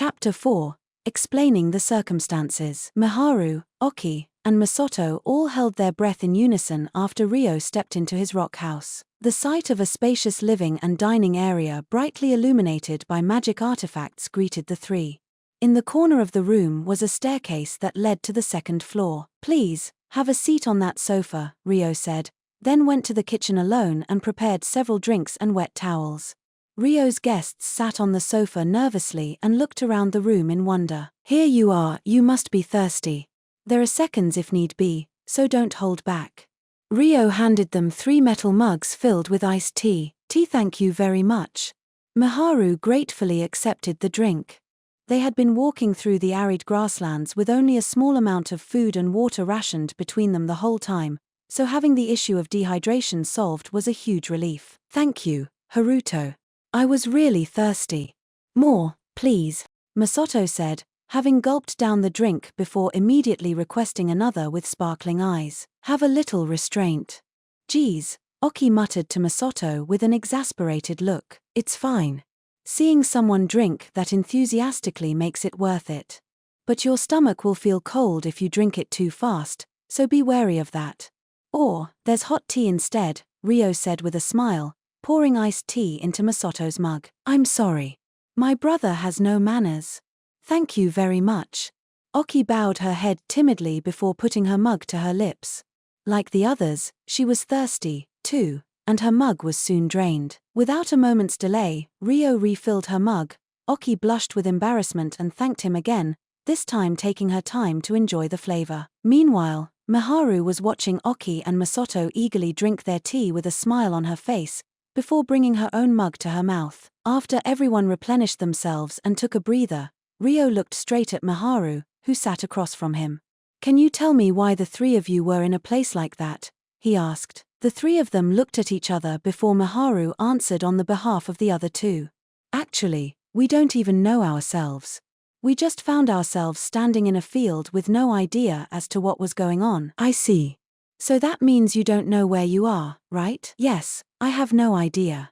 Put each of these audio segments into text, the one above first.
Chapter 4. Explaining the circumstances. Miharu, Oki, and Masato all held their breath in unison after Ryo stepped into his rock house. The sight of a spacious living and dining area brightly illuminated by magic artifacts greeted the three. In the corner of the room was a staircase that led to the second floor. "Please, have a seat on that sofa," Ryo said, then went to the kitchen alone and prepared several drinks and wet towels. Ryo's guests sat on the sofa nervously and looked around the room in wonder. "Here you are, you must be thirsty. There are seconds if need be, so don't hold back." Ryo handed them 3 metal mugs filled with iced tea. "Tea, thank you very much." Miharu gratefully accepted the drink. They had been walking through the arid grasslands with only a small amount of food and water rationed between them the whole time, so having the issue of dehydration solved was a huge relief. "Thank you, Haruto. I was really thirsty." "More, please," Masato said, having gulped down the drink before immediately requesting another with sparkling eyes. "Have a little restraint." "Geez," Oki muttered to Masato with an exasperated look. "It's fine. Seeing someone drink that enthusiastically makes it worth it. But your stomach will feel cold if you drink it too fast, so be wary of that. Or, there's hot tea instead," Ryo said with a smile, pouring iced tea into Masato's mug. "I'm sorry. My brother has no manners." "Thank you very much." Oki bowed her head timidly before putting her mug to her lips. Like the others, she was thirsty, too, and her mug was soon drained. Without a moment's delay, Ryo refilled her mug. Oki blushed with embarrassment and thanked him again, this time taking her time to enjoy the flavor. Meanwhile, Miharu was watching Oki and Masato eagerly drink their tea with a smile on her face, before bringing her own mug to her mouth. After everyone replenished themselves and took a breather, Ryo looked straight at Miharu, who sat across from him. "Can you tell me why the 3 of you were in a place like that?" he asked. The 3 of them looked at each other before Miharu answered on the behalf of the other 2. "Actually, we don't even know ourselves. We just found ourselves standing in a field with no idea as to what was going on." "I see. So that means you don't know where you are, right?" "Yes, I have no idea."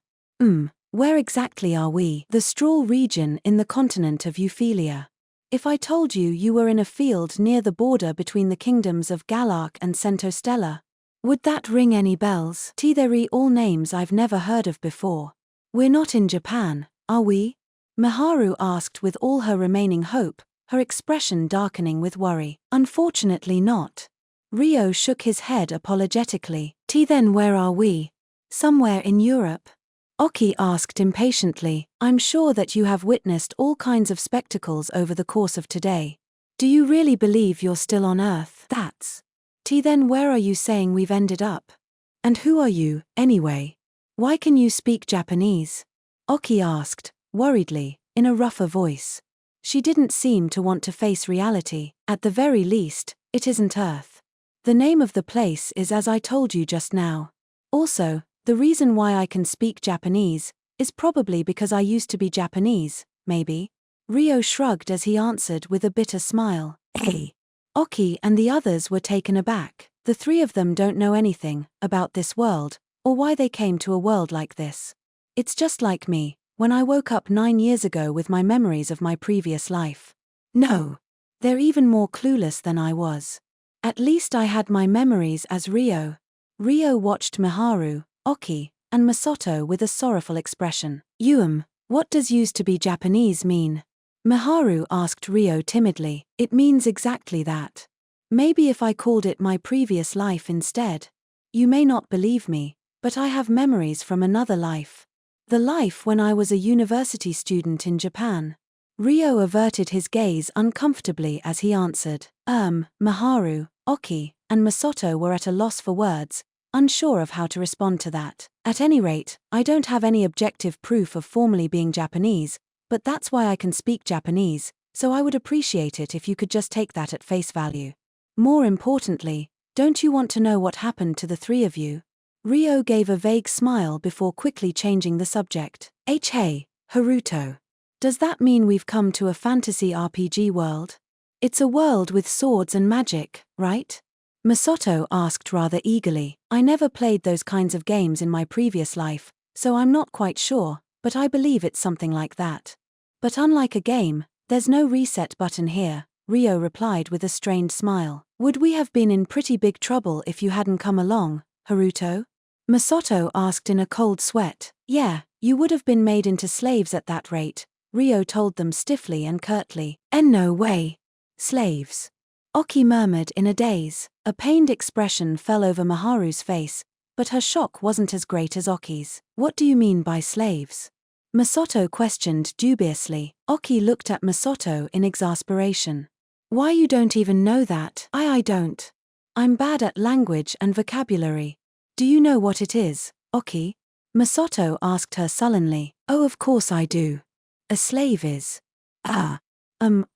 Where exactly are we?" "The Straw region in the continent of Euphelia. If I told you you were in a field near the border between the kingdoms of Galark and Centostella, would that ring any bells?" "They're all names I've never heard of before." "We're not in Japan, are we?" Miharu asked with all her remaining hope, her expression darkening with worry. "Unfortunately not." Ryo shook his head apologetically. "Then where are we?" "Somewhere in Europe." Oki asked impatiently. "I'm sure that you have witnessed all kinds of spectacles over the course of today. Do you really believe you're still on Earth?" "That's. Then where are you saying we've ended up? And who are you, anyway? Why can you speak Japanese?" Oki asked, worriedly, in a rougher voice. She didn't seem to want to face reality. "At the very least, it isn't Earth. The name of the place is as I told you just now. Also, the reason why I can speak Japanese is probably because I used to be Japanese, maybe." Ryo shrugged as he answered with a bitter smile. "Hey." Oki and the others were taken aback. The 3 of them don't know anything about this world, or why they came to a world like this. It's just like me, when I woke up 9 years ago with my memories of my previous life. No. They're even more clueless than I was. At least I had my memories as Ryo. Ryo watched Miharu, Oki, and Masato with a sorrowful expression. What does used to be Japanese mean?" Miharu asked Ryo timidly. "It means exactly that. Maybe if I called it my previous life instead. You may not believe me, but I have memories from another life. The life when I was a university student in Japan." Ryo averted his gaze uncomfortably as he answered. Miharu, Oki, and Masato were at a loss for words, unsure of how to respond to that. "At any rate, I don't have any objective proof of formerly being Japanese, but that's why I can speak Japanese, so I would appreciate it if you could just take that at face value. More importantly, don't you want to know what happened to the 3 of you?" Ryo gave a vague smile before quickly changing the subject. "Hey, Haruto. Does that mean we've come to a fantasy RPG world? It's a world with swords and magic, right?" Masato asked rather eagerly. "I never played those kinds of games in my previous life, so I'm not quite sure, but I believe it's something like that. But unlike a game, There's no reset button here, Ryo replied with a strained smile. Would we have been in pretty big trouble if you hadn't come along, Haruto? Masato asked in a cold sweat. Yeah, you would have been made into slaves at that rate, Ryo told them stiffly and curtly. No way. Slaves. Oki murmured in a daze. A pained expression fell over Maharu's face, but her shock wasn't as great as Oki's. What do you mean by slaves? Masato questioned dubiously. Oki looked at Masato in exasperation. Why, you don't even know that? I don't. I'm bad at language and vocabulary. Do you know what it is, Oki? Masato asked her sullenly. Oh, of course I do. A slave is.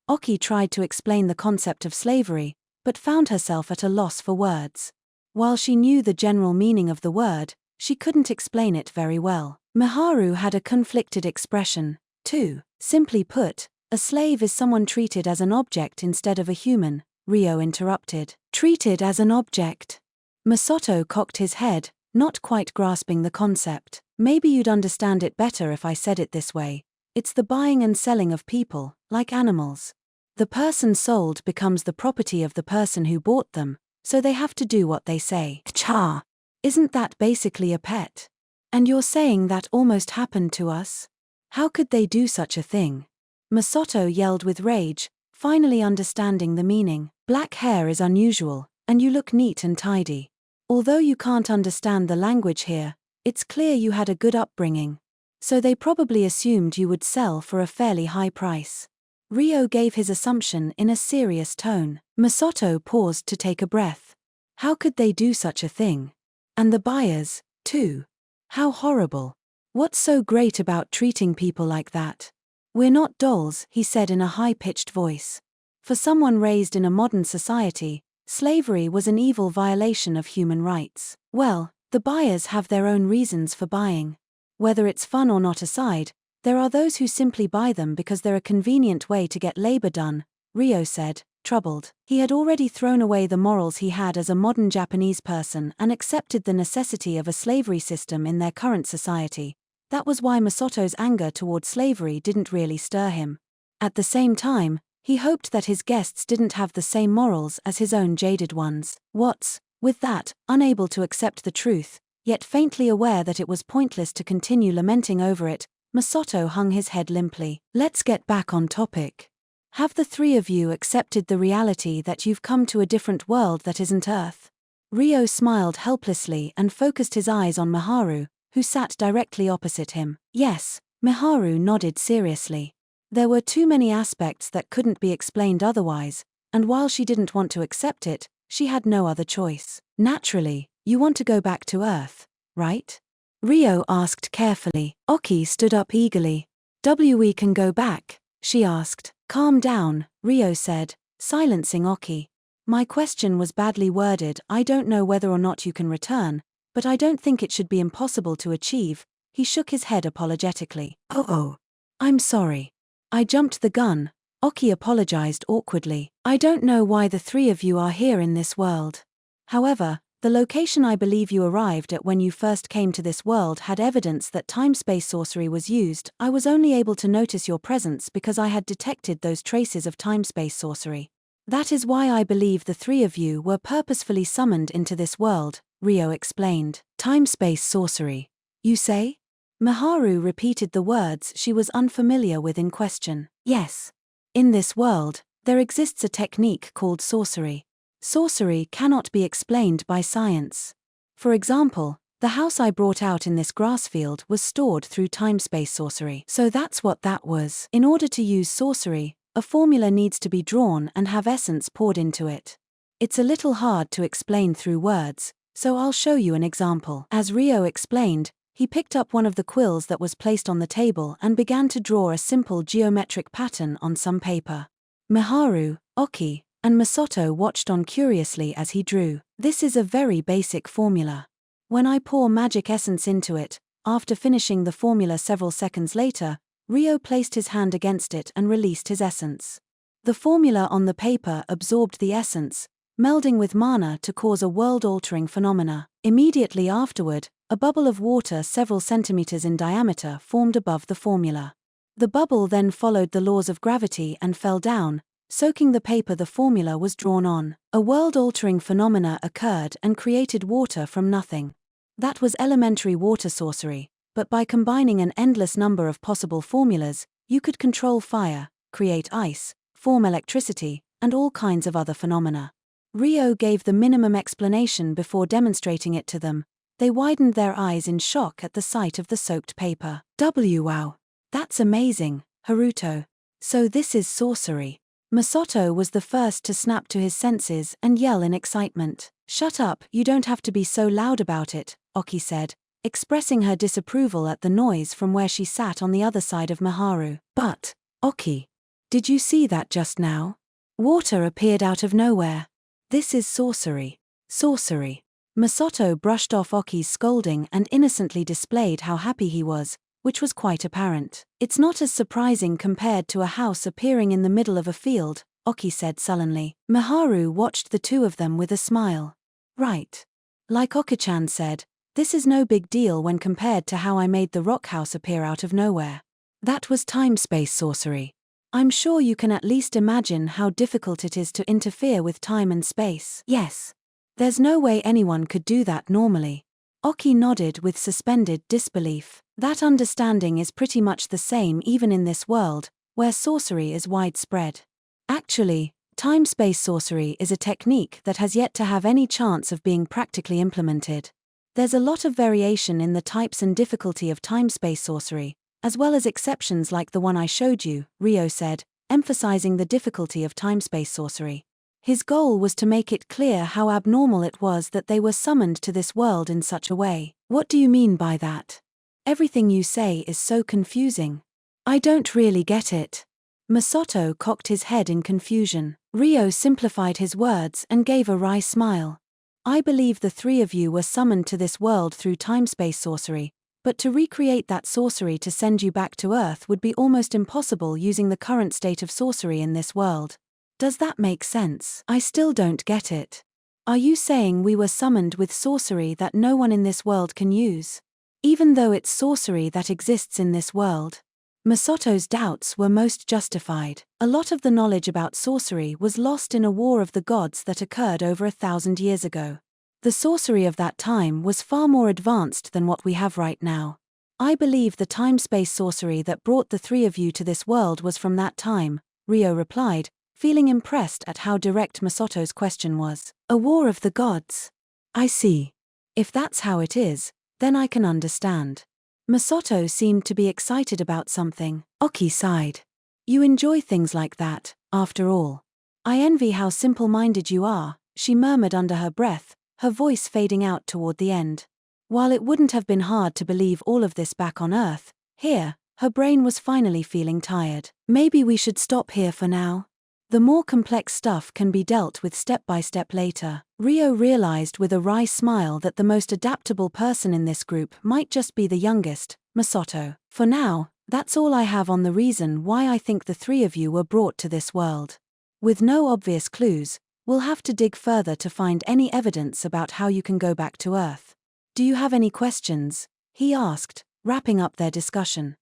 Oki tried to explain the concept of slavery, but found herself at a loss for words. While she knew the general meaning of the word, she couldn't explain it very well. Maharu had a conflicted expression, too. Simply put, a slave is someone treated as an object instead of a human, Ryo interrupted. Treated as an object. Masato cocked his head, not quite grasping the concept. Maybe you'd understand it better if I said it this way. It's the buying and selling of people, like animals. The person sold becomes the property of the person who bought them, so they have to do what they say. Cha! Isn't that basically a pet? And you're saying that almost happened to us? How could they do such a thing? Masato yelled with rage, finally understanding the meaning. Black hair is unusual, and you look neat and tidy. Although you can't understand the language here, it's clear you had a good upbringing. So they probably assumed you would sell for a fairly high price. Ryo gave his assumption in a serious tone. Masato paused to take a breath. How could they do such a thing? And the buyers, too. How horrible. What's so great about treating people like that? We're not dolls, he said in a high-pitched voice. For someone raised in a modern society, slavery was an evil violation of human rights. Well, the buyers have their own reasons for buying. Whether it's fun or not aside, there are those who simply buy them because they're a convenient way to get labor done, Ryo said, troubled. He had already thrown away the morals he had as a modern Japanese person and accepted the necessity of a slavery system in their current society. That was why Masato's anger toward slavery didn't really stir him. At the same time, he hoped that his guests didn't have the same morals as his own jaded ones. With that, unable to accept the truth, yet faintly aware that it was pointless to continue lamenting over it, Masato hung his head limply. Let's get back on topic. Have the three of you accepted the reality that you've come to a different world that isn't Earth? Ryo smiled helplessly and focused his eyes on Maharu, who sat directly opposite him. Yes, Maharu nodded seriously. There were too many aspects that couldn't be explained otherwise, and while she didn't want to accept it, she had no other choice. Naturally, you want to go back to Earth, right? Ryo asked carefully. Oki stood up eagerly. We can go back, she asked. Calm down, Ryo said, silencing Oki. My question was badly worded. I don't know whether or not you can return, but I don't think it should be impossible to achieve. He shook his head apologetically. Oh, I'm sorry. I jumped the gun, Oki apologized awkwardly. I don't know why the three of you are here in this world. However, the location I believe you arrived at when you first came to this world had evidence that time-space sorcery was used. I was only able to notice your presence because I had detected those traces of time-space sorcery. That is why I believe the three of you were purposefully summoned into this world, Ryo explained. Time-space sorcery, you say? Maharu repeated the words she was unfamiliar with in question. Yes. In this world, there exists a technique called sorcery. Sorcery cannot be explained by science. For example, the house I brought out in this grass field was stored through time-space sorcery. So that's what that was. In order to use sorcery, a formula needs to be drawn and have essence poured into it. It's a little hard to explain through words, so I'll show you an example. As Ryo explained, he picked up one of the quills that was placed on the table and began to draw a simple geometric pattern on some paper. Maharu, Oki, and Masato watched on curiously as he drew. This is a very basic formula. When I pour magic essence into it, after finishing the formula several seconds later, Ryo placed his hand against it and released his essence. The formula on the paper absorbed the essence, melding with mana to cause a world-altering phenomena. Immediately afterward, a bubble of water several centimeters in diameter formed above the formula. The bubble then followed the laws of gravity and fell down, soaking the paper the formula was drawn on. A world-altering phenomena occurred and created water from nothing. That was elementary water sorcery, but by combining an endless number of possible formulas, you could control fire, create ice, form electricity, and all kinds of other phenomena. Ryo gave the minimum explanation before demonstrating it to them. They widened their eyes in shock at the sight of the soaked paper. Wow! That's amazing, Haruto. So this is sorcery. Masato was the first to snap to his senses and yell in excitement. Shut up, you don't have to be so loud about it, Oki said, expressing her disapproval at the noise from where she sat on the other side of Maharu. But, Oki, did you see that just now? Water appeared out of nowhere. This is sorcery. Sorcery. Masato brushed off Oki's scolding and innocently displayed how happy he was, which was quite apparent. It's not as surprising compared to a house appearing in the middle of a field, Oki said sullenly. Maharu watched the two of them with a smile. Right. Like Oki-chan said, this is no big deal when compared to how I made the rock house appear out of nowhere. That was time-space sorcery. I'm sure you can at least imagine how difficult it is to interfere with time and space. Yes. There's no way anyone could do that normally. Oki nodded with suspended disbelief. That understanding is pretty much the same even in this world, where sorcery is widespread. Actually, time-space sorcery is a technique that has yet to have any chance of being practically implemented. There's a lot of variation in the types and difficulty of time-space sorcery, as well as exceptions like the one I showed you, Ryo said, emphasizing the difficulty of time-space sorcery. His goal was to make it clear how abnormal it was that they were summoned to this world in such a way. What do you mean by that? Everything you say is so confusing. I don't really get it. Masato cocked his head in confusion. Ryo simplified his words and gave a wry smile. I believe the three of you were summoned to this world through time-space sorcery, but to recreate that sorcery to send you back to Earth would be almost impossible using the current state of sorcery in this world. Does that make sense? I still don't get it. Are you saying we were summoned with sorcery that no one in this world can use? Even though it's sorcery that exists in this world? Masato's doubts were most justified. A lot of the knowledge about sorcery was lost in a war of the gods that occurred over 1,000 years ago. The sorcery of that time was far more advanced than what we have right now. I believe the time-space sorcery that brought the three of you to this world was from that time, Ryo replied, feeling impressed at how direct Masato's question was. A war of the gods? I see. If that's how it is, then I can understand. Masato seemed to be excited about something. Oki sighed. You enjoy things like that, after all. I envy how simple-minded you are, she murmured under her breath, her voice fading out toward the end. While it wouldn't have been hard to believe all of this back on Earth, here, her brain was finally feeling tired. Maybe we should stop here for now. The more complex stuff can be dealt with step by step later. Ryo realized with a wry smile that the most adaptable person in this group might just be the youngest, Masato. For now, that's all I have on the reason why I think the three of you were brought to this world. With no obvious clues, we'll have to dig further to find any evidence about how you can go back to Earth. Do you have any questions? He asked, wrapping up their discussion.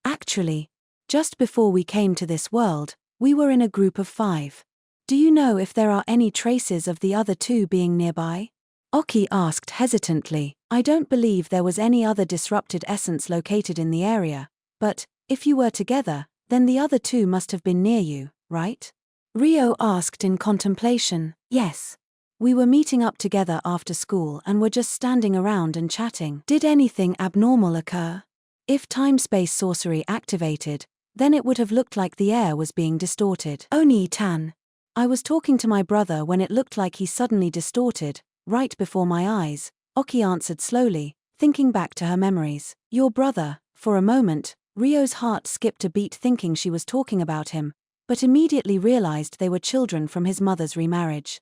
Actually, just before we came to this world, we were in a group of 5. Do you know if there are any traces of the other 2 being nearby? Oki asked hesitantly. I don't believe there was any other disrupted essence located in the area, but, if you were together, then the other 2 must have been near you, right? Ryo asked in contemplation. Yes. We were meeting up together after school and were just standing around and chatting. Did anything abnormal occur? If time-space sorcery activated, then it would have looked like the air was being distorted. Oni-tan. I was talking to my brother when it looked like he suddenly distorted, right before my eyes, Oki answered slowly, thinking back to her memories. Your brother. For a moment, Ryo's heart skipped a beat thinking she was talking about him, but immediately realized they were children from his mother's remarriage.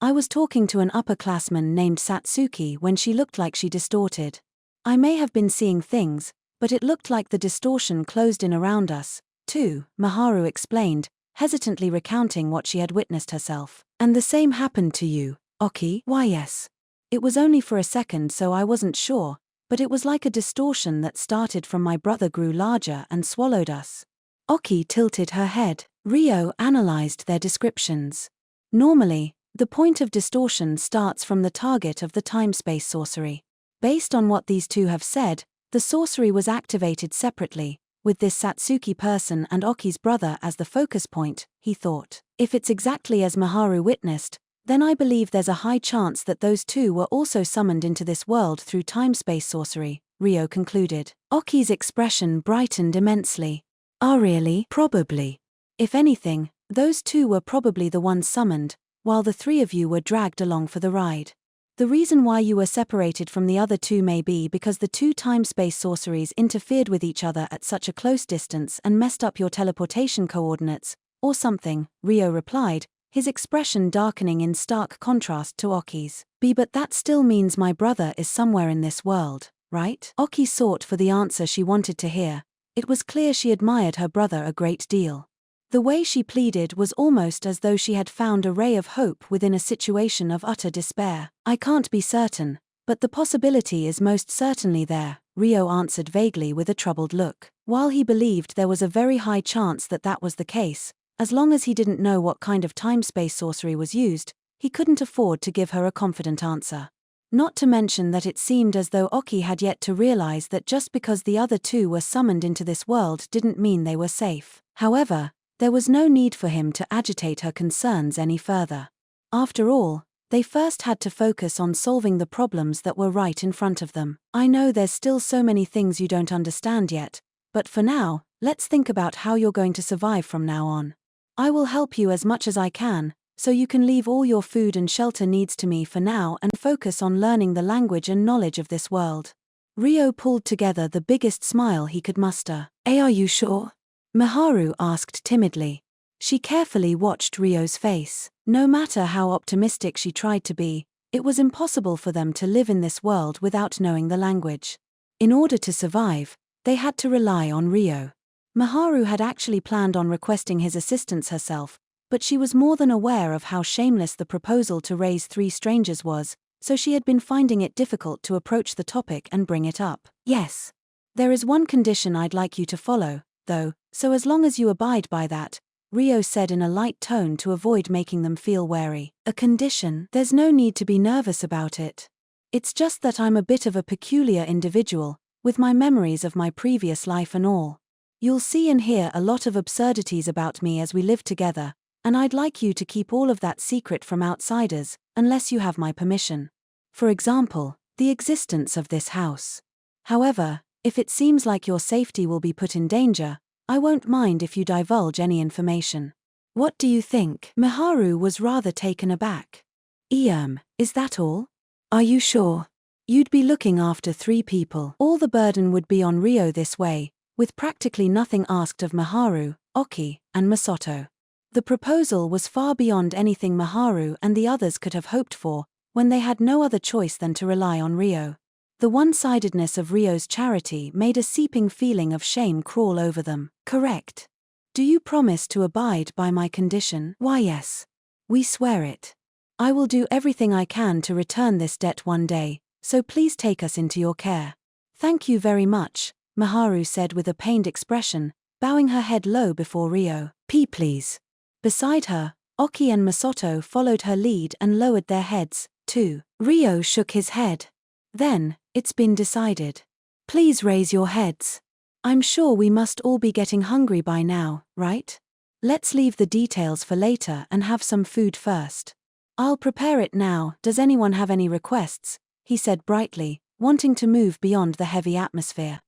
I was talking to an upperclassman named Satsuki when she looked like she distorted. I may have been seeing things, but it looked like the distortion closed in around us, too, Maharu explained, hesitantly recounting what she had witnessed herself. And the same happened to you, Oki? Why yes. It was only for a second so I wasn't sure, but it was like a distortion that started from my brother grew larger and swallowed us. Oki tilted her head. Ryo analyzed their descriptions. Normally, the point of distortion starts from the target of the time-space sorcery. Based on what these two have said, the sorcery was activated separately, with this Satsuki person and Oki's brother as the focus point, he thought. If it's exactly as Maharu witnessed, then I believe there's a high chance that those two were also summoned into this world through time-space sorcery, Ryo concluded. Oki's expression brightened immensely. Really? Probably. If anything, those two were probably the ones summoned, while the three of you were dragged along for the ride. The reason why you were separated from the other two may be because the two time-space sorceries interfered with each other at such a close distance and messed up your teleportation coordinates, or something, Ryo replied, his expression darkening in stark contrast to Oki's. But that still means my brother is somewhere in this world, right? Oki sought for the answer she wanted to hear. It was clear she admired her brother a great deal. The way she pleaded was almost as though she had found a ray of hope within a situation of utter despair. I can't be certain, but the possibility is most certainly there, Ryo answered vaguely with a troubled look. While he believed there was a very high chance that that was the case, as long as he didn't know what kind of time-space sorcery was used, he couldn't afford to give her a confident answer. Not to mention that it seemed as though Oki had yet to realize that just because the other two were summoned into this world didn't mean they were safe. However, there was no need for him to agitate her concerns any further. After all, they first had to focus on solving the problems that were right in front of them. I know there's still so many things you don't understand yet, but for now, let's think about how you're going to survive from now on. I will help you as much as I can, so you can leave all your food and shelter needs to me for now and focus on learning the language and knowledge of this world. Ryo pulled together the biggest smile he could muster. Are you sure? Maharu asked timidly. She carefully watched Ryo's face. No matter how optimistic she tried to be, it was impossible for them to live in this world without knowing the language. In order to survive, they had to rely on Ryo. Maharu had actually planned on requesting his assistance herself, but she was more than aware of how shameless the proposal to raise 3 strangers was, so she had been finding it difficult to approach the topic and bring it up. Yes. There is one condition I'd like you to follow, though, so as long as you abide by that, Ryo said in a light tone to avoid making them feel wary. A condition? There's no need to be nervous about it. It's just that I'm a bit of a peculiar individual, with my memories of my previous life and all. You'll see and hear a lot of absurdities about me as we live together, and I'd like you to keep all of that secret from outsiders, unless you have my permission. For example, the existence of this house. However, if it seems like your safety will be put in danger, I won't mind if you divulge any information. What do you think? Maharu was rather taken aback. Is that all? Are you sure? You'd be looking after 3 people. All the burden would be on Ryo this way, with practically nothing asked of Maharu, Oki, and Masato. The proposal was far beyond anything Maharu and the others could have hoped for, when they had no other choice than to rely on Ryo. The one-sidedness of Ryo's charity made a seeping feeling of shame crawl over them. Correct. Do you promise to abide by my condition? Why yes. We swear it. I will do everything I can to return this debt one day, so please take us into your care. Thank you very much, Maharu said with a pained expression, bowing her head low before Ryo. Please. Beside her, Oki and Masato followed her lead and lowered their heads, too. Ryo shook his head. Then, it's been decided. Please raise your heads. I'm sure we must all be getting hungry by now, right? Let's leave the details for later and have some food first. I'll prepare it now. Does anyone have any requests? He said brightly, wanting to move beyond the heavy atmosphere.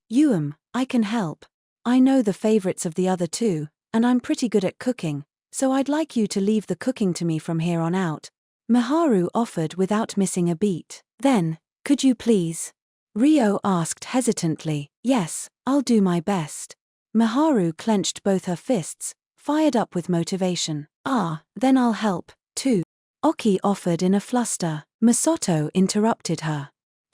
I can help. I know the favorites of the other two, and I'm pretty good at cooking, so I'd like you to leave the cooking to me from here on out. Maharu offered without missing a beat. Then, could you please? Ryo asked hesitantly. Yes, I'll do my best. Maharu clenched both her fists, fired up with motivation. Then I'll help, too. Oki offered in a fluster. Masato interrupted her.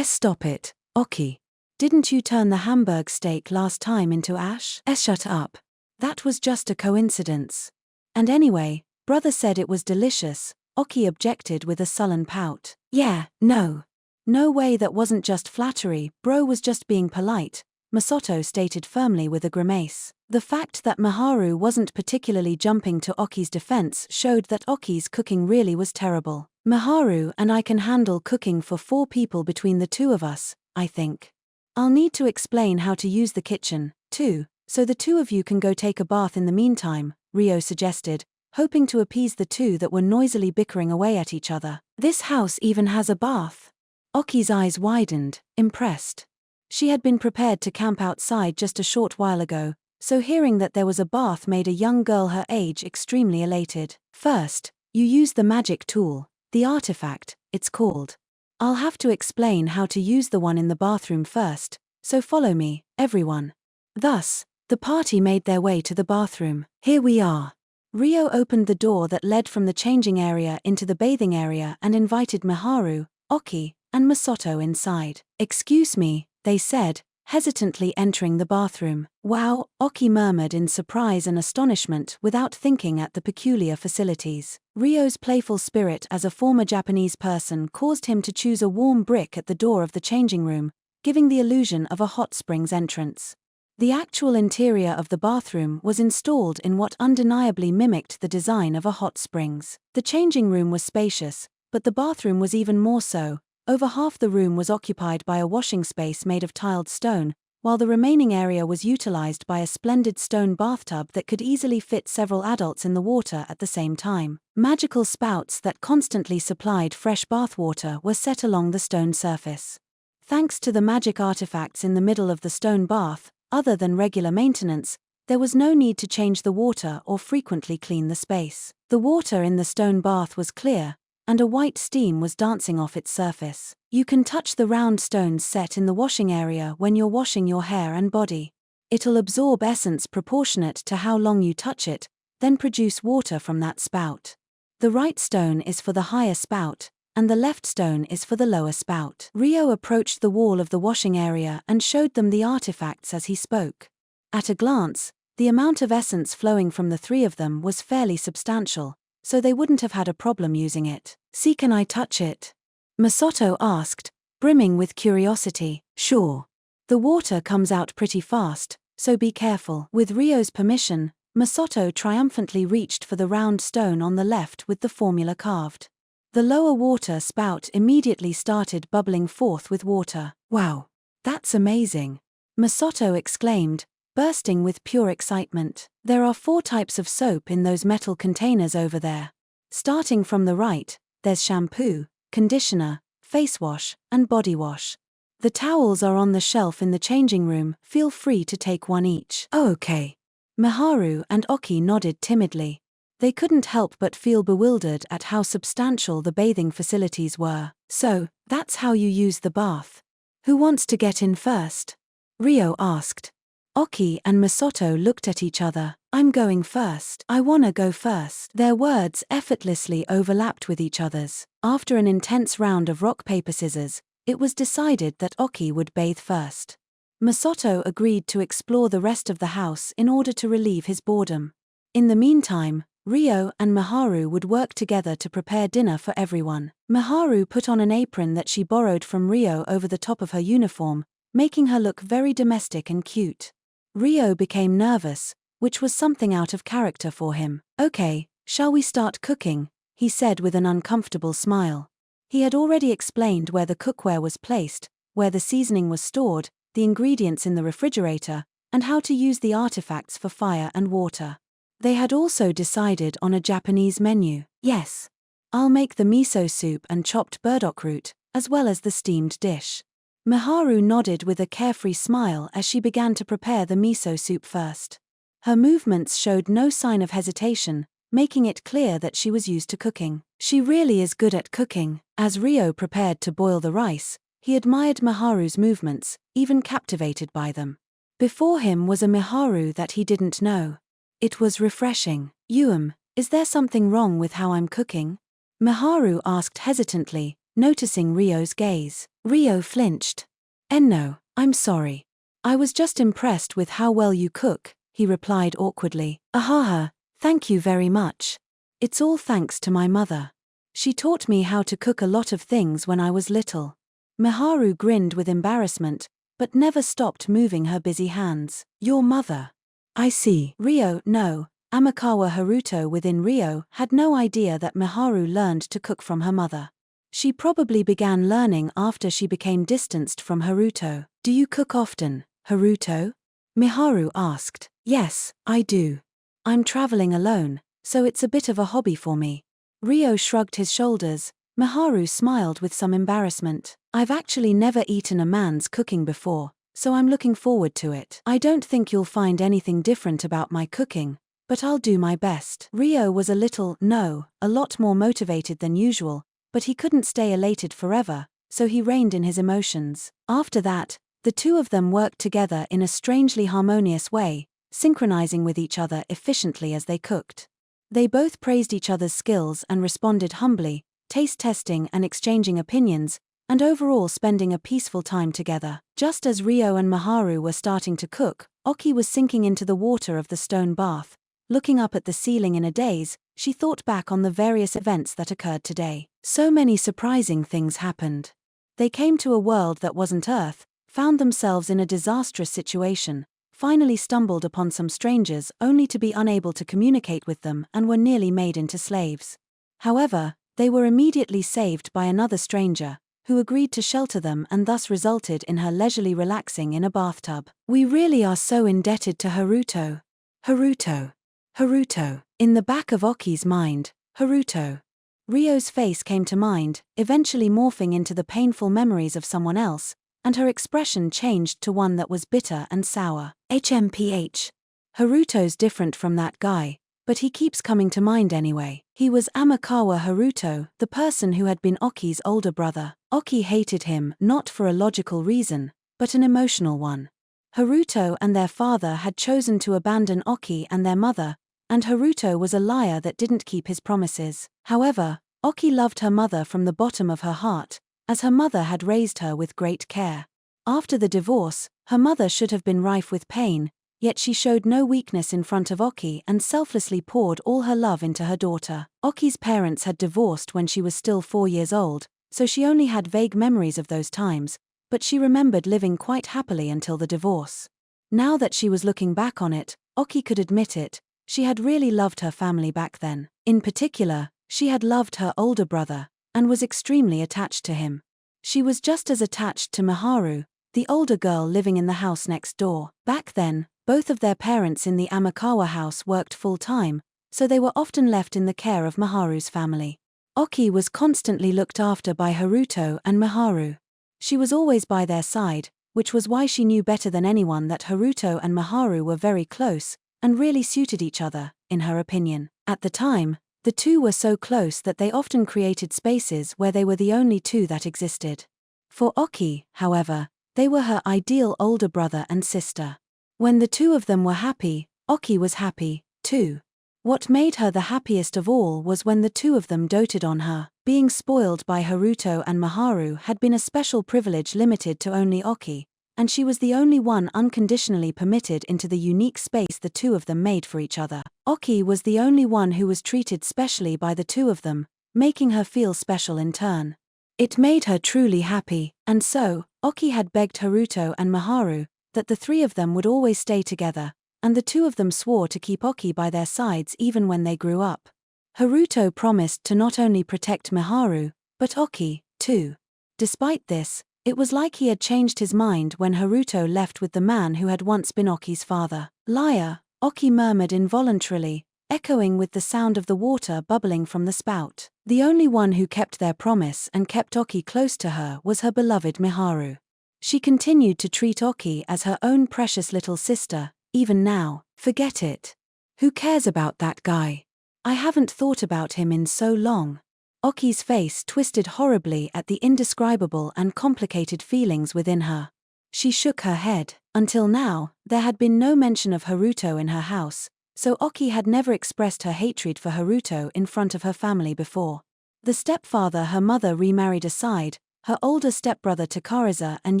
Stop it, Oki. Didn't you turn the Hamburg steak last time into ash? Shut up. That was just a coincidence. And anyway, brother said it was delicious, Oki objected with a sullen pout. Yeah, no. No way, that wasn't just flattery, bro was just being polite, Masato stated firmly with a grimace. The fact that Miharu wasn't particularly jumping to Oki's defense showed that Oki's cooking really was terrible. Miharu and I can handle cooking for 4 people between the two of us, I think. I'll need to explain how to use the kitchen, too, so the 2 of you can go take a bath in the meantime, Ryo suggested, hoping to appease the 2 that were noisily bickering away at each other. This house even has a bath. Oki's eyes widened, impressed. She had been prepared to camp outside just a short while ago, so hearing that there was a bath made a young girl her age extremely elated. First, you use the magic tool, the artifact, it's called. I'll have to explain how to use the one in the bathroom first, so follow me, everyone. Thus, the party made their way to the bathroom. Here we are. Ryo opened the door that led from the changing area into the bathing area and invited Miharu, Oki, and Masato inside. Excuse me, they said, hesitantly entering the bathroom. Wow, Oki murmured in surprise and astonishment without thinking at the peculiar facilities. Ryo's playful spirit as a former Japanese person caused him to choose a warm brick at the door of the changing room, giving the illusion of a hot springs entrance. The actual interior of the bathroom was installed in what undeniably mimicked the design of a hot springs. The changing room was spacious, but the bathroom was even more so. Over half the room was occupied by a washing space made of tiled stone, while the remaining area was utilized by a splendid stone bathtub that could easily fit several adults in the water at the same time. Magical spouts that constantly supplied fresh bathwater were set along the stone surface. Thanks to the magic artifacts in the middle of the stone bath, other than regular maintenance, there was no need to change the water or frequently clean the space. The water in the stone bath was clear, and a white steam was dancing off its surface. You can touch the round stones set in the washing area when you're washing your hair and body. It'll absorb essence proportionate to how long you touch it, then produce water from that spout. The right stone is for the higher spout, and the left stone is for the lower spout. Ryo approached the wall of the washing area and showed them the artifacts as he spoke. At a glance, the amount of essence flowing from the 3 of them was fairly substantial, so they wouldn't have had a problem using it. See, can I touch it? Masato asked, brimming with curiosity. Sure. The water comes out pretty fast, so be careful. With Ryo's permission, Masato triumphantly reached for the round stone on the left with the formula carved. The lower water spout immediately started bubbling forth with water. Wow. That's amazing. Masato exclaimed, bursting with pure excitement. There are 4 types of soap in those metal containers over there. Starting from the right, there's shampoo, conditioner, face wash, and body wash. The towels are on the shelf in the changing room, feel free to take one each. Oh, okay. Miharu and Oki nodded timidly. They couldn't help but feel bewildered at how substantial the bathing facilities were. So, that's how you use the bath. Who wants to get in first? Ryo asked. Oki and Masato looked at each other. I'm going first. I wanna go first. Their words effortlessly overlapped with each other's. After an intense round of rock paper scissors, it was decided that Oki would bathe first. Masato agreed to explore the rest of the house in order to relieve his boredom. In the meantime, Ryo and Miharu would work together to prepare dinner for everyone. Miharu put on an apron that she borrowed from Ryo over the top of her uniform, making her look very domestic and cute. Ryo became nervous, which was something out of character for him. Okay, shall we start cooking? He said with an uncomfortable smile. He had already explained where the cookware was placed, where the seasoning was stored, the ingredients in the refrigerator, and how to use the artifacts for fire and water. They had also decided on a Japanese menu. Yes. I'll make the miso soup and chopped burdock root, as well as the steamed dish. Miharu nodded with a carefree smile as she began to prepare the miso soup first. Her movements showed no sign of hesitation, making it clear that she was used to cooking. She really is good at cooking. As Ryo prepared to boil the rice, he admired Miharu's movements, even captivated by them. Before him was a Miharu that he didn't know. It was refreshing. Is there something wrong with how I'm cooking? Miharu asked hesitantly, noticing Ryo's gaze. Ryo flinched. No, I'm sorry. I was just impressed with how well you cook, he replied awkwardly. Ahaha, thank you very much. It's all thanks to my mother. She taught me how to cook a lot of things when I was little. Miharu grinned with embarrassment, but never stopped moving her busy hands. Your mother. I see. Ryo, no. Amakawa Haruto within Ryo had no idea that Miharu learned to cook from her mother. She probably began learning after she became distanced from Haruto. Do you cook often, Haruto? Miharu asked. Yes, I do. I'm traveling alone, so it's a bit of a hobby for me. Ryo shrugged his shoulders. Miharu smiled with some embarrassment. I've actually never eaten a man's cooking before, so I'm looking forward to it. I don't think you'll find anything different about my cooking, but I'll do my best. Ryo was a lot more motivated than usual, but he couldn't stay elated forever, so he reined in his emotions. After that, the two of them worked together in a strangely harmonious way, synchronizing with each other efficiently as they cooked. They both praised each other's skills and responded humbly, taste testing and exchanging opinions, and overall spending a peaceful time together. Just as Ryo and Miharu were starting to cook, Oki was sinking into the water of the stone bath. Looking up at the ceiling in a daze, she thought back on the various events that occurred today. So many surprising things happened. They came to a world that wasn't Earth, found themselves in a disastrous situation, finally stumbled upon some strangers only to be unable to communicate with them and were nearly made into slaves. However, they were immediately saved by another stranger, who agreed to shelter them and thus resulted in her leisurely relaxing in a bathtub. We really are so indebted to Haruto. Haruto. Haruto. In the back of Oki's mind, Haruto. Ryo's face came to mind, eventually morphing into the painful memories of someone else, and her expression changed to one that was bitter and sour. HMPH. Haruto's different from that guy, but he keeps coming to mind anyway. He was Amakawa Haruto, the person who had been Oki's older brother. Oki hated him not for a logical reason, but an emotional one. Haruto and their father had chosen to abandon Oki and their mother, and Haruto was a liar that didn't keep his promises. However, Oki loved her mother from the bottom of her heart, as her mother had raised her with great care. After the divorce, her mother should have been rife with pain, yet she showed no weakness in front of Oki and selflessly poured all her love into her daughter. Oki's parents had divorced when she was still 4 years old, so she only had vague memories of those times, but she remembered living quite happily until the divorce. Now that she was looking back on it, Oki could admit it, she had really loved her family back then. In particular, she had loved her older brother, and was extremely attached to him. She was just as attached to Miharu, the older girl living in the house next door. Back then, both of their parents in the Amakawa house worked full-time, so they were often left in the care of Miharu's family. Oki was constantly looked after by Haruto and Miharu. She was always by their side, which was why she knew better than anyone that Haruto and Miharu were very close, and really suited each other, in her opinion. At the time, the two were so close that they often created spaces where they were the only two that existed. For Oki, however, they were her ideal older brother and sister. When the two of them were happy, Oki was happy, too. What made her the happiest of all was when the two of them doted on her. Being spoiled by Haruto and Miharu had been a special privilege limited to only Oki, and she was the only one unconditionally permitted into the unique space the two of them made for each other. Oki was the only one who was treated specially by the two of them, making her feel special in turn. It made her truly happy, and so, Oki had begged Haruto and Miharu that the three of them would always stay together, and the two of them swore to keep Oki by their sides even when they grew up. Haruto promised to not only protect Miharu, but Oki, too. Despite this, it was like he had changed his mind when Haruto left with the man who had once been Oki's father. Liar, Oki murmured involuntarily, echoing with the sound of the water bubbling from the spout. The only one who kept their promise and kept Oki close to her was her beloved Miharu. She continued to treat Oki as her own precious little sister, even now. Forget it. Who cares about that guy? I haven't thought about him in so long. Oki's face twisted horribly at the indescribable and complicated feelings within her. She shook her head. Until now, there had been no mention of Haruto in her house, so Oki had never expressed her hatred for Haruto in front of her family before. The stepfather her mother remarried aside, her older stepbrother Takaraza and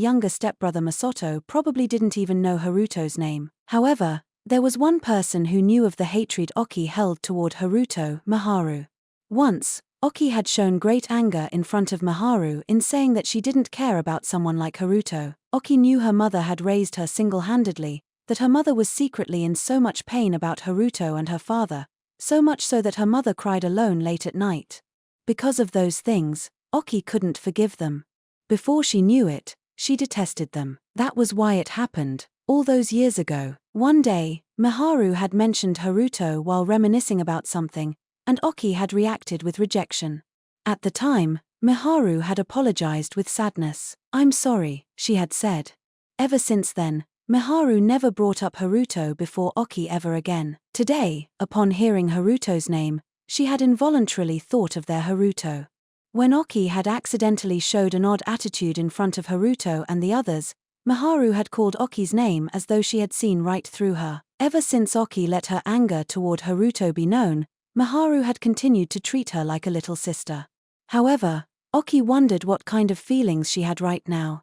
younger stepbrother Masato probably didn't even know Haruto's name. However, there was one person who knew of the hatred Oki held toward Haruto, Miharu. Once, Oki had shown great anger in front of Maharu in saying that she didn't care about someone like Haruto. Oki knew her mother had raised her single-handedly, that her mother was secretly in so much pain about Haruto and her father, so much so that her mother cried alone late at night. Because of those things, Oki couldn't forgive them. Before she knew it, she detested them. That was why it happened, all those years ago. One day, Maharu had mentioned Haruto while reminiscing about something, and Oki had reacted with rejection. At the time, Maharu had apologized with sadness. "I'm sorry," she had said. Ever since then, Maharu never brought up Haruto before Oki ever again. Today, upon hearing Haruto's name, she had involuntarily thought of their Haruto. When Oki had accidentally showed an odd attitude in front of Haruto and the others, Maharu had called Oki's name as though she had seen right through her. Ever since Oki let her anger toward Haruto be known, Maharu had continued to treat her like a little sister. However, Oki wondered what kind of feelings she had right now.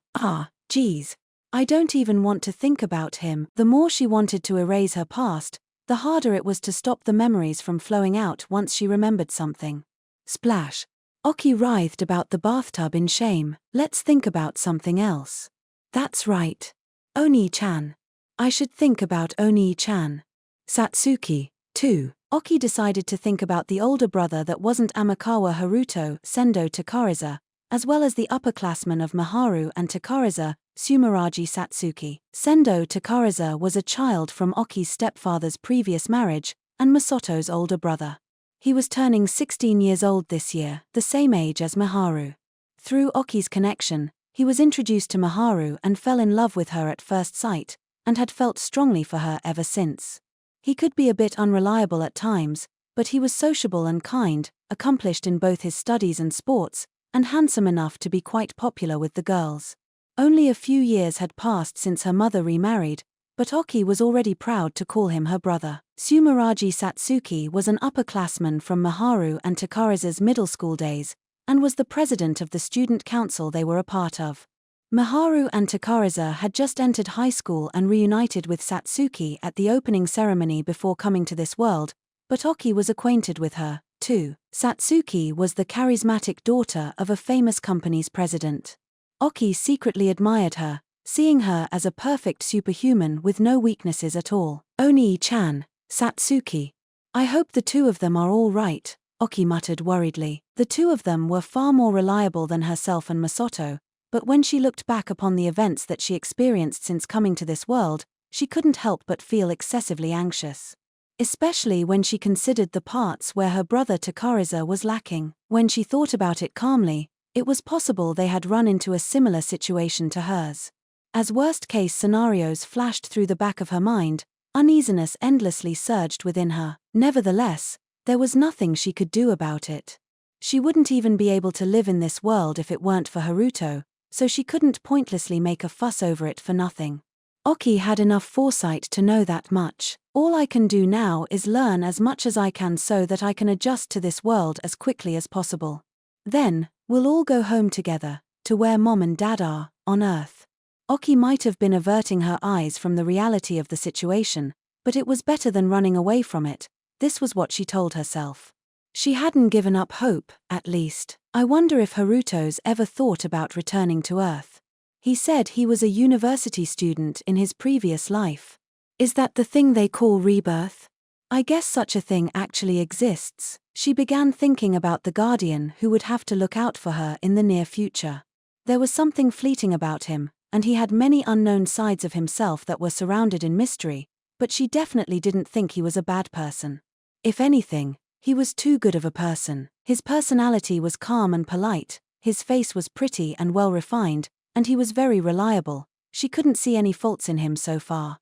Geez. I don't even want to think about him. The more she wanted to erase her past, the harder it was to stop the memories from flowing out once she remembered something. Splash. Oki writhed about the bathtub in shame. Let's think about something else. That's right. Oni-chan. I should think about Oni-chan. Satsuki, too. Oki decided to think about the older brother that wasn't Amakawa Haruto, Sendo Takariza, as well as the upperclassmen of Maharu and Takariza, Sumeragi Satsuki. Sendo Takariza was a child from Oki's stepfather's previous marriage, and Masoto's older brother. He was turning 16 years old this year, the same age as Maharu. Through Oki's connection, he was introduced to Maharu and fell in love with her at first sight, and had felt strongly for her ever since. He could be a bit unreliable at times, but he was sociable and kind, accomplished in both his studies and sports, and handsome enough to be quite popular with the girls. Only a few years had passed since her mother remarried, but Oki was already proud to call him her brother. Sumeragi Satsuki was an upperclassman from Maharu and Takariza's middle school days, and was the president of the student council they were a part of. Maharu and Takariza had just entered high school and reunited with Satsuki at the opening ceremony before coming to this world, but Oki was acquainted with her, too. Satsuki was the charismatic daughter of a famous company's president. Oki secretly admired her, seeing her as a perfect superhuman with no weaknesses at all. Oni-chan, Satsuki. I hope the two of them are all right, Oki muttered worriedly. The two of them were far more reliable than herself and Masato, but when she looked back upon the events that she experienced since coming to this world, she couldn't help but feel excessively anxious. Especially when she considered the parts where her brother Takariza was lacking. When she thought about it calmly, it was possible they had run into a similar situation to hers. As worst-case scenarios flashed through the back of her mind, uneasiness endlessly surged within her. Nevertheless, there was nothing she could do about it. She wouldn't even be able to live in this world if it weren't for Haruto, so she couldn't pointlessly make a fuss over it for nothing. Oki had enough foresight to know that much. All I can do now is learn as much as I can so that I can adjust to this world as quickly as possible. Then, we'll all go home together, to where Mom and Dad are, on Earth. Oki might have been averting her eyes from the reality of the situation, but it was better than running away from it. This was what she told herself. She hadn't given up hope, at least. I wonder if Haruto's ever thought about returning to Earth. He said he was a university student in his previous life. Is that the thing they call rebirth? I guess such a thing actually exists. She began thinking about the guardian who would have to look out for her in the near future. There was something fleeting about him, and he had many unknown sides of himself that were surrounded in mystery, but she definitely didn't think he was a bad person. If anything, he was too good of a person. His personality was calm and polite, his face was pretty and well-refined, and he was very reliable. She couldn't see any faults in him so far.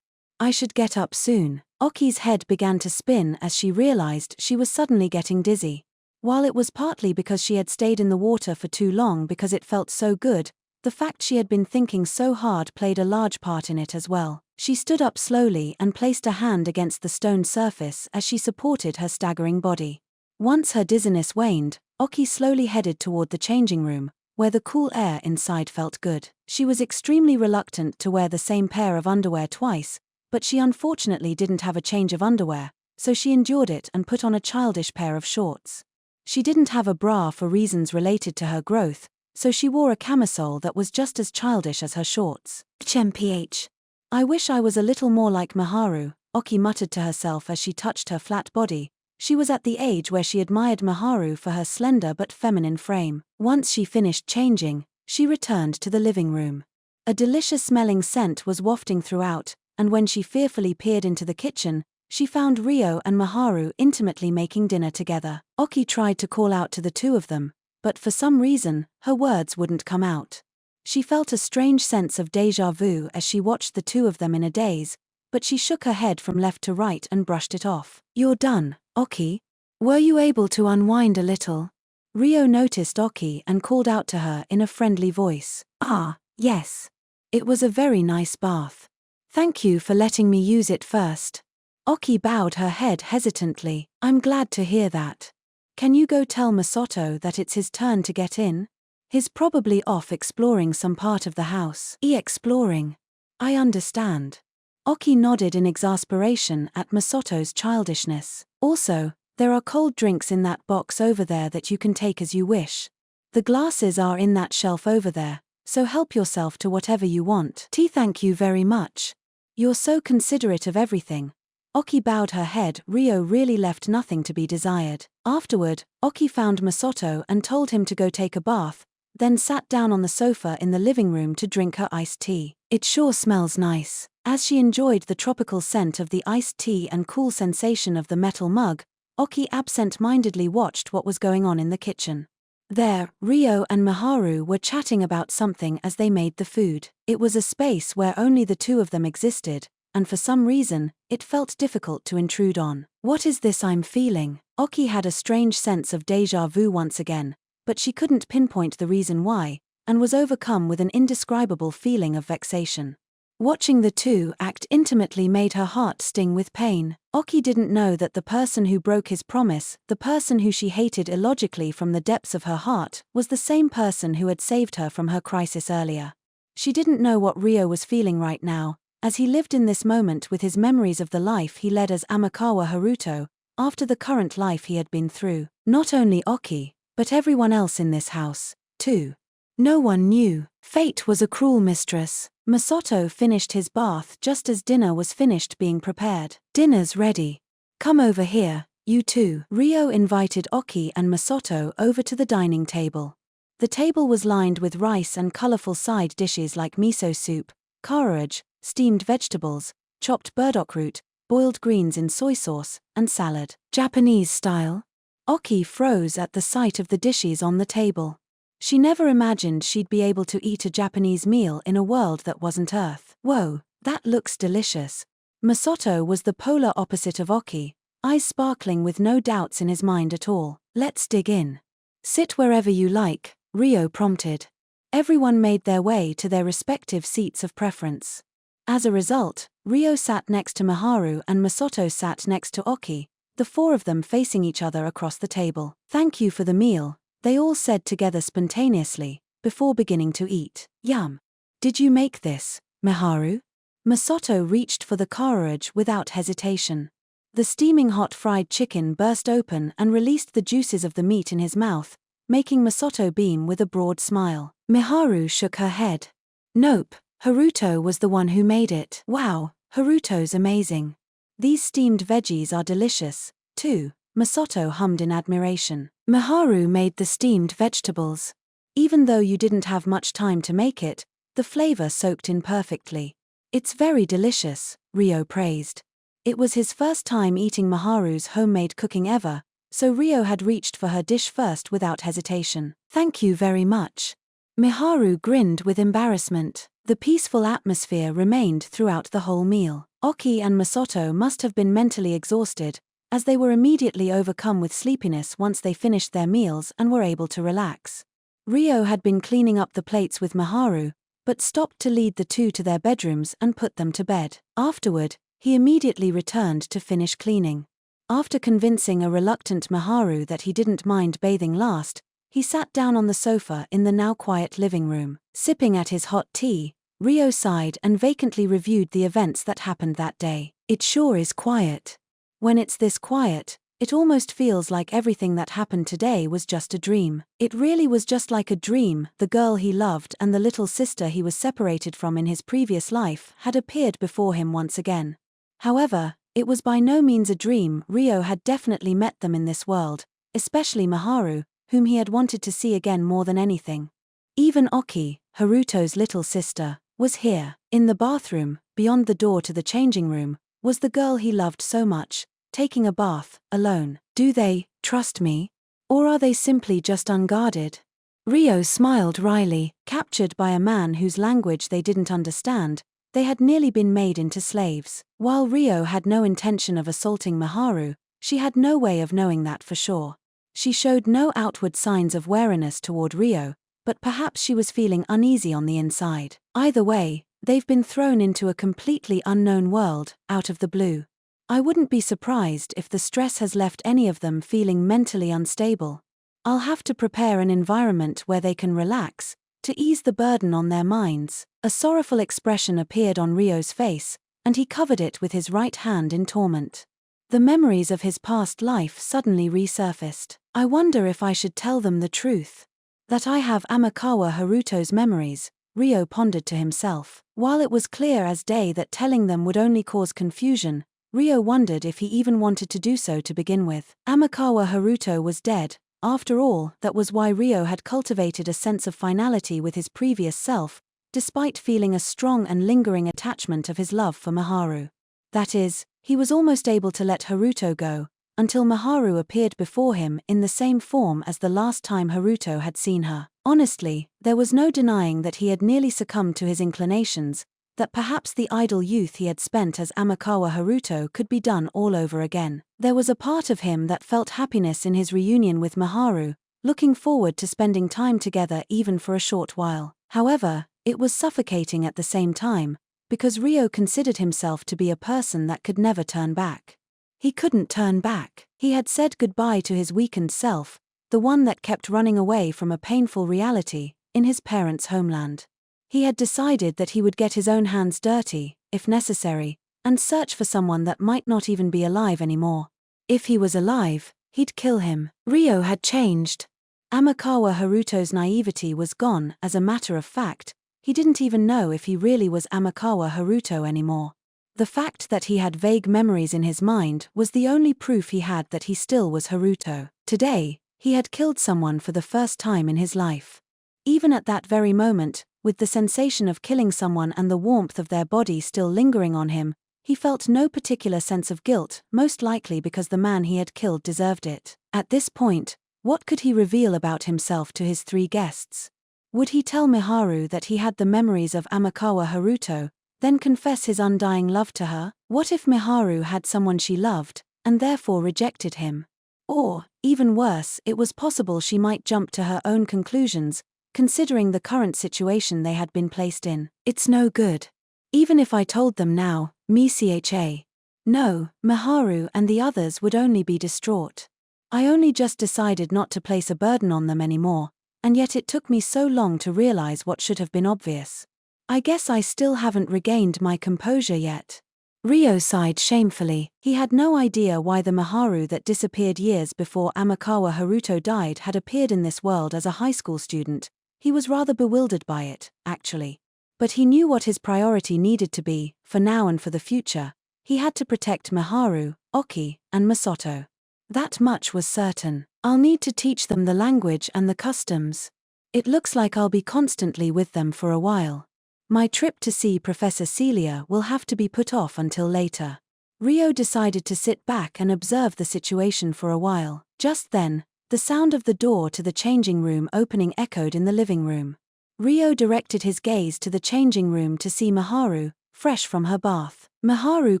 I should get up soon. Oki's head began to spin as she realized she was suddenly getting dizzy. While it was partly because she had stayed in the water for too long because it felt so good, the fact she had been thinking so hard played a large part in it as well. She stood up slowly and placed a hand against the stone surface as she supported her staggering body. Once her dizziness waned, Oki slowly headed toward the changing room, where the cool air inside felt good. She was extremely reluctant to wear the same pair of underwear twice, but she unfortunately didn't have a change of underwear, so she endured it and put on a childish pair of shorts. She didn't have a bra for reasons related to her growth, so she wore a camisole that was just as childish as her shorts. HMPH. I wish I was a little more like Miharu, Oki muttered to herself as she touched her flat body. She was at the age where she admired Miharu for her slender but feminine frame. Once she finished changing, she returned to the living room. A delicious-smelling scent was wafting throughout, and when she fearfully peered into the kitchen, she found Ryo and Miharu intimately making dinner together. Oki tried to call out to the two of them, but for some reason, her words wouldn't come out. She felt a strange sense of déjà vu as she watched the two of them in a daze, but she shook her head from left to right and brushed it off. You're done, Oki? Were you able to unwind a little? Ryo noticed Oki and called out to her in a friendly voice. Ah, yes. It was a very nice bath. Thank you for letting me use it first. Oki bowed her head hesitantly. I'm glad to hear that. Can you go tell Masato that it's his turn to get in? He's probably off exploring some part of the house. Exploring? I understand. Oki nodded in exasperation at Masato's childishness. Also, there are cold drinks in that box over there that you can take as you wish. The glasses are in that shelf over there, so help yourself to whatever you want. Thank you very much. You're so considerate of everything. Oki bowed her head. Ryo really left nothing to be desired. Afterward, Oki found Masato and told him to go take a bath, then sat down on the sofa in the living room to drink her iced tea. It sure smells nice. As she enjoyed the tropical scent of the iced tea and cool sensation of the metal mug, Oki absent-mindedly watched what was going on in the kitchen. There, Ryo and Miharu were chatting about something as they made the food. It was a space where only the two of them existed, and for some reason, it felt difficult to intrude on. What is this I'm feeling? Oki had a strange sense of déjà vu once again, but she couldn't pinpoint the reason why, and was overcome with an indescribable feeling of vexation. Watching the two act intimately made her heart sting with pain. Oki didn't know that the person who broke his promise, the person who she hated illogically from the depths of her heart, was the same person who had saved her from her crisis earlier. She didn't know what Ryo was feeling right now, as he lived in this moment with his memories of the life he led as Amakawa Haruto, after the current life he had been through. Not only Oki, but everyone else in this house, too. No one knew. Fate was a cruel mistress. Masato finished his bath just as dinner was finished being prepared. Dinner's ready. Come over here, you two. Ryo invited Oki and Masato over to the dining table. The table was lined with rice and colorful side dishes like miso soup, carrage, steamed vegetables, chopped burdock root, boiled greens in soy sauce, and salad. Japanese style? Oki froze at the sight of the dishes on the table. She never imagined she'd be able to eat a Japanese meal in a world that wasn't Earth. Whoa, that looks delicious. Masato was the polar opposite of Oki, eyes sparkling with no doubts in his mind at all. Let's dig in. Sit wherever you like, Ryo prompted. Everyone made their way to their respective seats of preference. As a result, Ryo sat next to Miharu and Masato sat next to Oki, the four of them facing each other across the table. Thank you for the meal, they all said together spontaneously, before beginning to eat. Yum. Did you make this, Miharu? Masato reached for the carrage without hesitation. The steaming hot fried chicken burst open and released the juices of the meat in his mouth, making Masato beam with a broad smile. Miharu shook her head. Nope, Haruto was the one who made it. Wow, Haruto's amazing. These steamed veggies are delicious, too, Masato hummed in admiration. Miharu made the steamed vegetables. Even though you didn't have much time to make it, the flavor soaked in perfectly. It's very delicious, Ryo praised. It was his first time eating Miharu's homemade cooking ever, so Ryo had reached for her dish first without hesitation. Thank you very much. Miharu grinned with embarrassment. The peaceful atmosphere remained throughout the whole meal. Oki and Masato must have been mentally exhausted, as they were immediately overcome with sleepiness once they finished their meals and were able to relax. Ryo had been cleaning up the plates with Miharu, but stopped to lead the two to their bedrooms and put them to bed. Afterward, he immediately returned to finish cleaning. After convincing a reluctant Miharu that he didn't mind bathing last, he sat down on the sofa in the now quiet living room. Sipping at his hot tea, Ryo sighed and vacantly reviewed the events that happened that day. It sure is quiet. When it's this quiet, It almost feels like everything that happened today was just a dream. It really was just like a dream. The girl he loved and the little sister he was separated from in his previous life had appeared before him once again. However, it was by no means a dream. Ryo had definitely met them in this world, especially Miharu, whom he had wanted to see again more than anything. Even Oki, Haruto's little sister, was here. In the bathroom, beyond the door to the changing room, was the girl he loved so much, taking a bath, alone. Do they trust me? Or are they simply just unguarded? Ryo smiled wryly. Captured by a man whose language they didn't understand, they had nearly been made into slaves. While Ryo had no intention of assaulting Miharu, she had no way of knowing that for sure. She showed no outward signs of wariness toward Ryo, but perhaps she was feeling uneasy on the inside. Either way, they've been thrown into a completely unknown world, out of the blue. I wouldn't be surprised if the stress has left any of them feeling mentally unstable. I'll have to prepare an environment where they can relax, to ease the burden on their minds. A sorrowful expression appeared on Ryo's face, and he covered it with his right hand in torment. The memories of his past life suddenly resurfaced. I wonder if I should tell them the truth. That I have Amakawa Haruto's memories, Ryo pondered to himself. While it was clear as day that telling them would only cause confusion, Ryo wondered if he even wanted to do so to begin with. Amakawa Haruto was dead. After all, that was why Ryo had cultivated a sense of finality with his previous self, despite feeling a strong and lingering attachment of his love for Miharu. That is, he was almost able to let Haruto go, until Miharu appeared before him in the same form as the last time Haruto had seen her. Honestly, there was no denying that he had nearly succumbed to his inclinations, that perhaps the idle youth he had spent as Amakawa Haruto could be done all over again. There was a part of him that felt happiness in his reunion with Miharu, looking forward to spending time together even for a short while. However, it was suffocating at the same time, because Ryo considered himself to be a person that could never turn back. He couldn't turn back. He had said goodbye to his weakened self, the one that kept running away from a painful reality, in his parents' homeland. He had decided that he would get his own hands dirty, if necessary, and search for someone that might not even be alive anymore. If he was alive, he'd kill him. Ryo had changed. Amakawa Haruto's naivety was gone. As a matter of fact, he didn't even know if he really was Amakawa Haruto anymore. The fact that he had vague memories in his mind was the only proof he had that he still was Haruto. Today, he had killed someone for the first time in his life. Even at that very moment, with the sensation of killing someone and the warmth of their body still lingering on him, he felt no particular sense of guilt, most likely because the man he had killed deserved it. At this point, what could he reveal about himself to his three guests? Would he tell Miharu that he had the memories of Amakawa Haruto, then confess his undying love to her? What if Miharu had someone she loved, and therefore rejected him? Or, even worse, it was possible she might jump to her own conclusions, considering the current situation they had been placed in. It's no good. Even if I told them now, Micha. No, Miharu and the others would only be distraught. I only just decided not to place a burden on them anymore, and yet it took me so long to realize what should have been obvious. I guess I still haven't regained my composure yet. Ryo sighed shamefully. He had no idea why the Miharu that disappeared years before Amakawa Haruto died had appeared in this world as a high school student. He was rather bewildered by it, actually. But he knew what his priority needed to be, for now and for the future. He had to protect Miharu, Oki, and Masato. That much was certain. I'll need to teach them the language and the customs. It looks like I'll be constantly with them for a while. My trip to see Professor Celia will have to be put off until later. Ryo decided to sit back and observe the situation for a while. Just then, the sound of the door to the changing room opening echoed in the living room. Ryo directed his gaze to the changing room to see Miharu, fresh from her bath. Miharu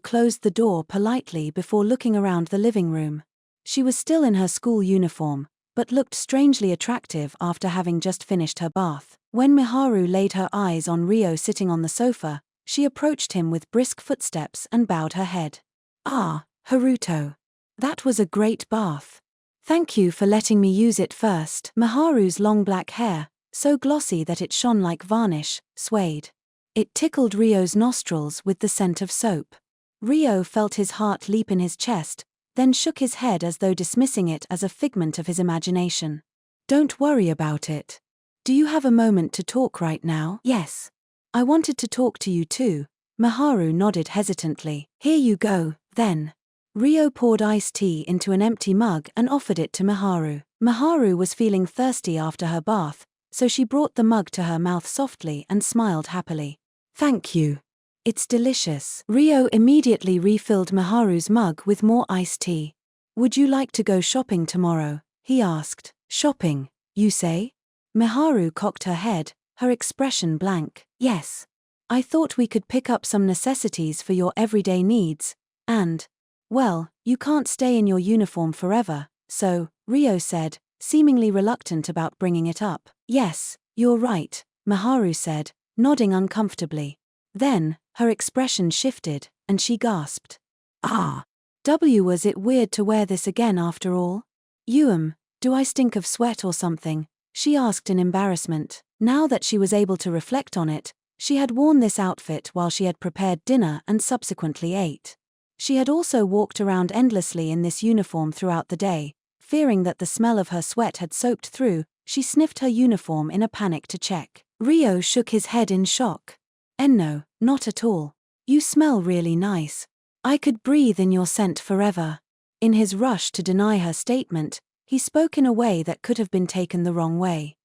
closed the door politely before looking around the living room. She was still in her school uniform, but looked strangely attractive after having just finished her bath. When Miharu laid her eyes on Ryo sitting on the sofa, she approached him with brisk footsteps and bowed her head. Ah, Haruto. That was a great bath. Thank you for letting me use it first. Miharu's long black hair, so glossy that it shone like varnish, swayed. It tickled Ryo's nostrils with the scent of soap. Ryo felt his heart leap in his chest, then shook his head as though dismissing it as a figment of his imagination. Don't worry about it. Do you have a moment to talk right now? Yes. I wanted to talk to you too. Maharu nodded hesitantly. Here you go, then. Ryo poured iced tea into an empty mug and offered it to Maharu. Maharu was feeling thirsty after her bath, so she brought the mug to her mouth softly and smiled happily. Thank you. It's delicious. Ryo immediately refilled Maharu's mug with more iced tea. Would you like to go shopping tomorrow? He asked. Shopping, you say? Maharu cocked her head, her expression blank. Yes. I thought we could pick up some necessities for your everyday needs, and, well, you can't stay in your uniform forever, so, Ryo said, seemingly reluctant about bringing it up. Yes, you're right, Maharu said, nodding uncomfortably. Then, her expression shifted, and she gasped. Was it weird to wear this again after all? Do I stink of sweat or something? She asked in embarrassment. Now that she was able to reflect on it, she had worn this outfit while she had prepared dinner and subsequently ate. She had also walked around endlessly in this uniform throughout the day. Fearing that the smell of her sweat had soaked through, she sniffed her uniform in a panic to check. Ryo shook his head in shock. No, not at all. You smell really nice. I could breathe in your scent forever. In his rush to deny her statement, he spoke in a way that could have been taken the wrong way.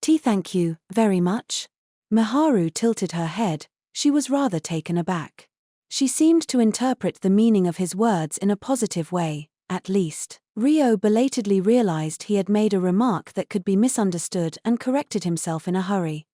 Tea, thank you, very much. Maharu tilted her head. She was rather taken aback. She seemed to interpret the meaning of his words in a positive way, at least. Ryo belatedly realized he had made a remark that could be misunderstood and corrected himself in a hurry.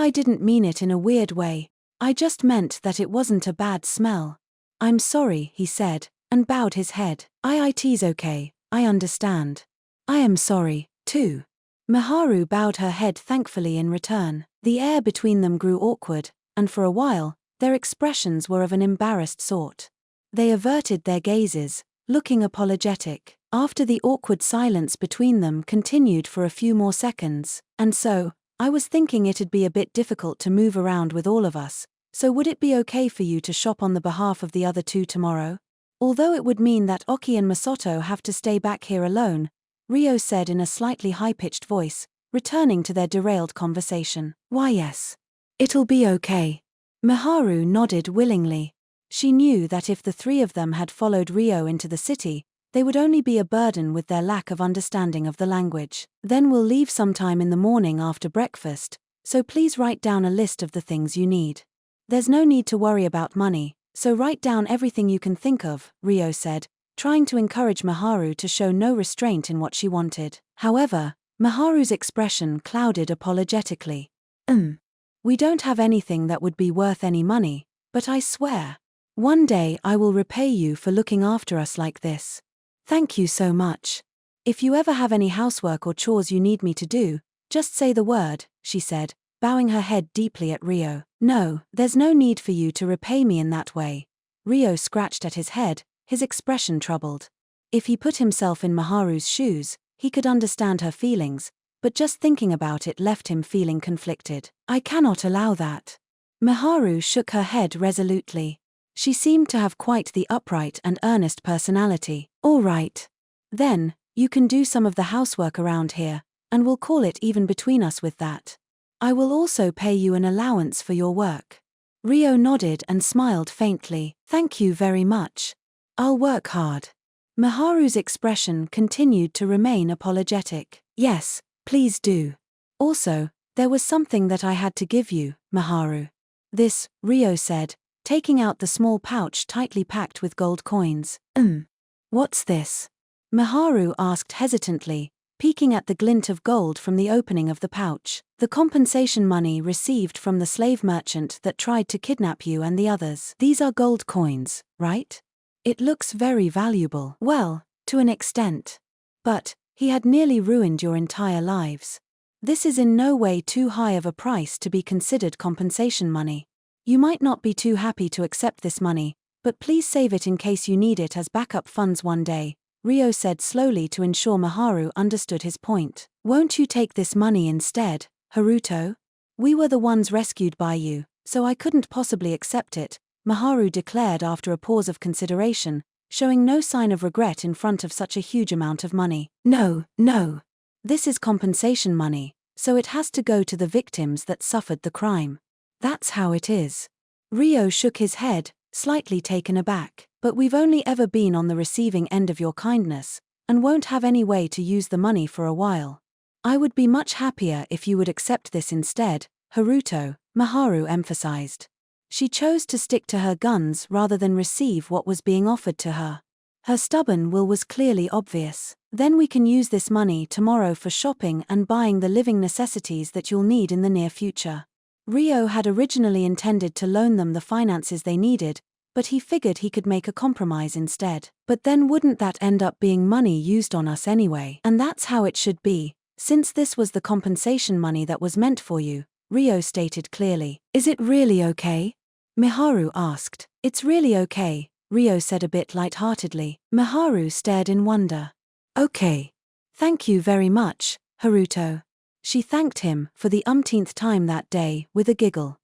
I didn't mean it in a weird way. I just meant that it wasn't a bad smell. I'm sorry, he said, and bowed his head. It's okay, I understand. I am sorry, too. Maharu bowed her head thankfully in return. The air between them grew awkward, and for a while, their expressions were of an embarrassed sort. They averted their gazes, looking apologetic. After the awkward silence between them continued for a few more seconds, and so, I was thinking it'd be a bit difficult to move around with all of us, so would it be okay for you to shop on the behalf of the other two tomorrow? Although it would mean that Oki and Masato have to stay back here alone, Ryo said in a slightly high-pitched voice, returning to their derailed conversation. Why yes. It'll be okay. Maharu nodded willingly. She knew that if the three of them had followed Ryo into the city, they would only be a burden with their lack of understanding of the language. Then we'll leave sometime in the morning after breakfast, so please write down a list of the things you need. There's no need to worry about money, so write down everything you can think of, Ryo said, trying to encourage Maharu to show no restraint in what she wanted. However, Maharu's expression clouded apologetically. We don't have anything that would be worth any money, but I swear, one day I will repay you for looking after us like this. Thank you so much. If you ever have any housework or chores you need me to do, just say the word, she said, bowing her head deeply at Ryo. No, there's no need for you to repay me in that way. Ryo scratched at his head, his expression troubled. If he put himself in Maharu's shoes, he could understand her feelings, but just thinking about it left him feeling conflicted. I cannot allow that. Maharu shook her head resolutely. She seemed to have quite the upright and earnest personality. All right. Then, you can do some of the housework around here, and we'll call it even between us with that. I will also pay you an allowance for your work. Ryo nodded and smiled faintly. Thank you very much. I'll work hard. Maharu's expression continued to remain apologetic. Yes, please do. Also, there was something that I had to give you, Maharu. This, Ryo said, taking out the small pouch tightly packed with gold coins. What's this? Maharu asked hesitantly, peeking at the glint of gold from the opening of the pouch. The compensation money received from the slave merchant that tried to kidnap you and the others. These are gold coins, right? It looks very valuable. Well, to an extent. But, he had nearly ruined your entire lives. This is in no way too high of a price to be considered compensation money. You might not be too happy to accept this money, but please save it in case you need it as backup funds one day, Ryo said slowly to ensure Maharu understood his point. Won't you take this money instead, Haruto? We were the ones rescued by you, so I couldn't possibly accept it, Maharu declared after a pause of consideration, showing no sign of regret in front of such a huge amount of money. No. This is compensation money, so it has to go to the victims that suffered the crime. That's how it is. Ryo shook his head, slightly taken aback. But we've only ever been on the receiving end of your kindness, and won't have any way to use the money for a while. I would be much happier if you would accept this instead, Haruto, Maharu emphasized. She chose to stick to her guns rather than receive what was being offered to her. Her stubborn will was clearly obvious. Then we can use this money tomorrow for shopping and buying the living necessities that you'll need in the near future. Ryo had originally intended to loan them the finances they needed, but he figured he could make a compromise instead. But then wouldn't that end up being money used on us anyway? And that's how it should be, since this was the compensation money that was meant for you, Ryo stated clearly. Is it really okay? Miharu asked. It's really okay, Ryo said a bit lightheartedly. Miharu stared in wonder. Okay. Thank you very much, Haruto. She thanked him for the umpteenth time that day with a giggle.